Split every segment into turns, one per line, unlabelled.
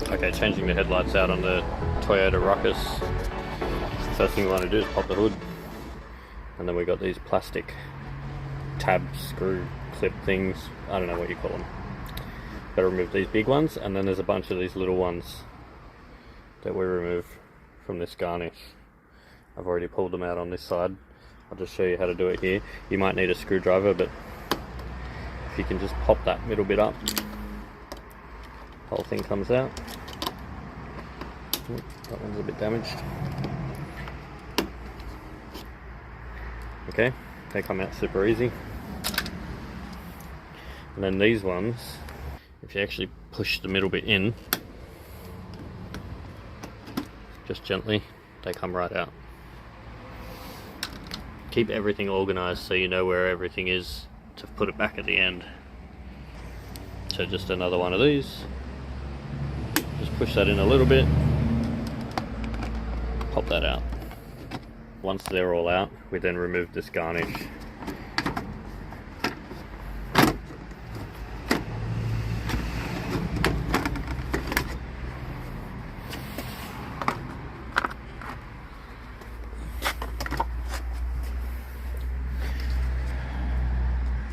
Okay, changing the headlights out on the Toyota Ruckus. First thing we want to do is pop the hood. And then we got these plastic tab screw clip things. I don't know what you call them. Got to remove these big ones, and then there's a bunch of these little ones that we remove from this garnish. I've already pulled them out on this side. I'll just show you how to do it here. You might need a screwdriver, but if you can just pop that middle bit up, the whole thing comes out. That one's a bit damaged. Okay, they come out super easy. And then these ones, if you actually push the middle bit in, just gently, they come right out. Keep everything organized so you know where everything is to put it back at the end. So just another one of these. Just push that in a little bit. Pop that out. Once they're all out, we then remove this garnish.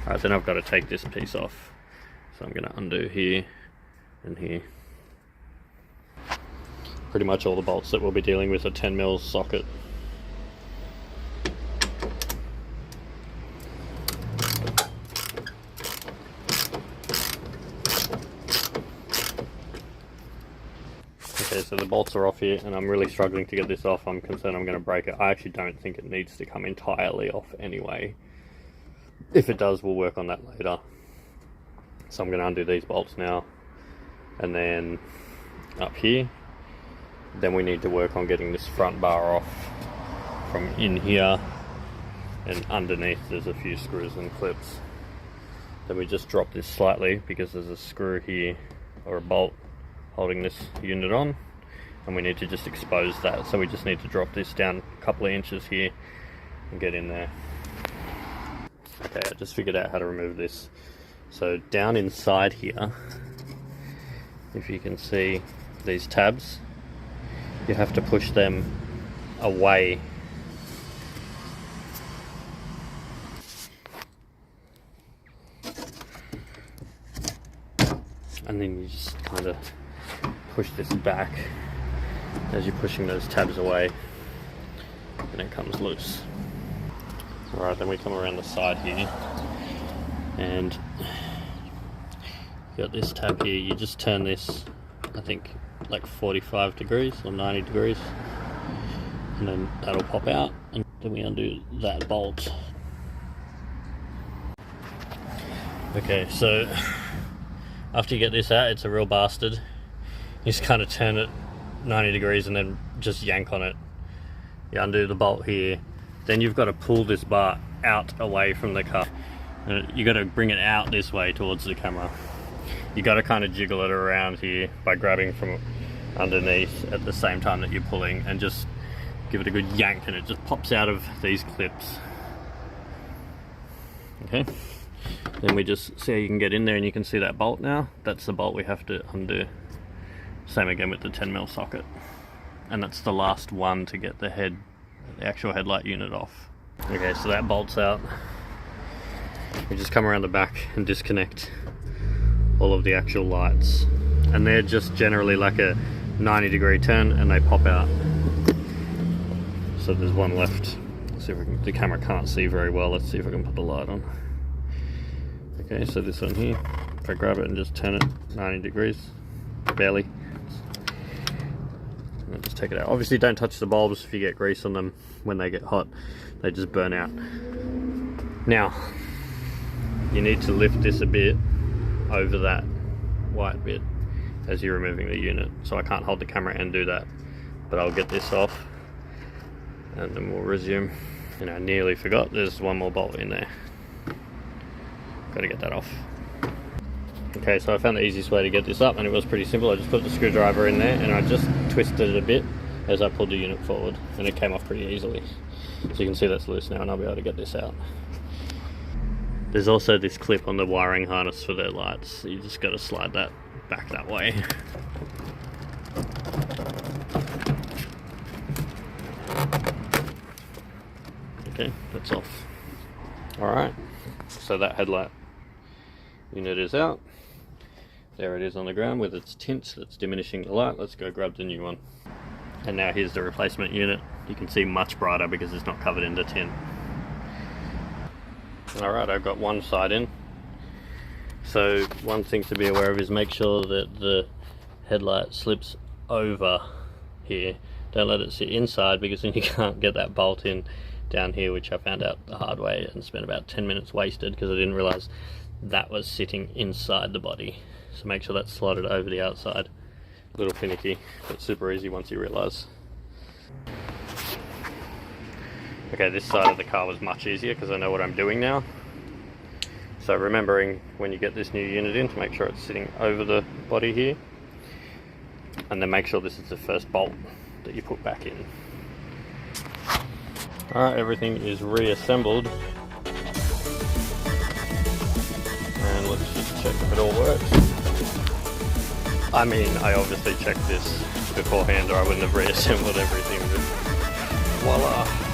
Alright, then I've got to take this piece off. So I'm going to undo here and here. Pretty much all the bolts that we'll be dealing with are 10mm socket. Okay, so the bolts are off here, and I'm really struggling to get this off. I'm concerned I'm going to break it. I actually don't think it needs to come entirely off anyway. If it does, we'll work on that later. So I'm going to undo these bolts now, and then up here, then we need to work on getting this front bar off from in here, and underneath there's a few screws and clips. Then we just drop this slightly because there's a screw here or a bolt holding this unit on, and we need to just expose that. So we just need to drop this down a couple of inches here and get in there. Okay, I just figured out how to remove this. So down inside here, if you can see these tabs, you have to push them away. And then you just kind of push this back as you're pushing those tabs away, and it comes loose. Alright, then we come around the side here, and you got this tab here. You just turn this, I think, like 45 degrees or 90 degrees, and then that'll pop out, and then we undo that bolt. Okay, so after you get this out, it's a real bastard. You just kind of turn it 90 degrees and then just yank on it. You undo the bolt here, then you've got to pull this bar out away from the car. You got to bring it out this way towards the camera. You got to kind of jiggle it around here by grabbing from underneath at the same time that you're pulling, and just give it a good yank, and it just pops out of these clips. Okay, then we just see how you can get in there, and you can see that bolt now. That's the bolt we have to undo. Same again with the 10mm socket, and that's the last one to get the actual headlight unit off. Okay, so that bolt's out. We just come around the back and disconnect all of the actual lights, and they're just generally like a 90-degree turn, and they pop out. So there's one left. Let's see if we can, the camera can't see very well. Let's see if I can put the light on. Okay, so this one here, if I grab it and just turn it 90 degrees, barely, and just take it out. Obviously don't touch the bulbs. If you get grease on them when they get hot, they just burn out. Now you need to lift this a bit over that white bit as you're removing the unit. So I can't hold the camera and do that, but I'll get this off and then we'll resume. And I nearly forgot, there's one more bolt in there. Got to get that off. Okay, so I found the easiest way to get this up, and it was pretty simple. I just put the screwdriver in there and I just twisted it a bit as I pulled the unit forward, and it came off pretty easily. So you can see that's loose now, and I'll be able to get this out. There's also this clip on the wiring harness for their lights. You just got to slide that back that way. Okay, that's off. Alright, so that headlight unit is out. There it is on the ground with its tint that's diminishing the light. Let's go grab the new one. And now here's the replacement unit. You can see much brighter because it's not covered in the tint. Alright, I've got one side in. So one thing to be aware of is make sure that the headlight slips over here. Don't let it sit inside, because then you can't get that bolt in down here, which I found out the hard way and spent about 10 minutes wasted because I didn't realize that was sitting inside the body. So make sure that's slotted over the outside. A little finicky, but super easy once you realize. Okay, this side of the car was much easier because I know what I'm doing now. So remembering when you get this new unit in to make sure it's sitting over the body here, and then make sure this is the first bolt that you put back in. Alright, everything is reassembled, and let's just check if it all works. I mean, I obviously checked this beforehand or I wouldn't have reassembled everything, but voila!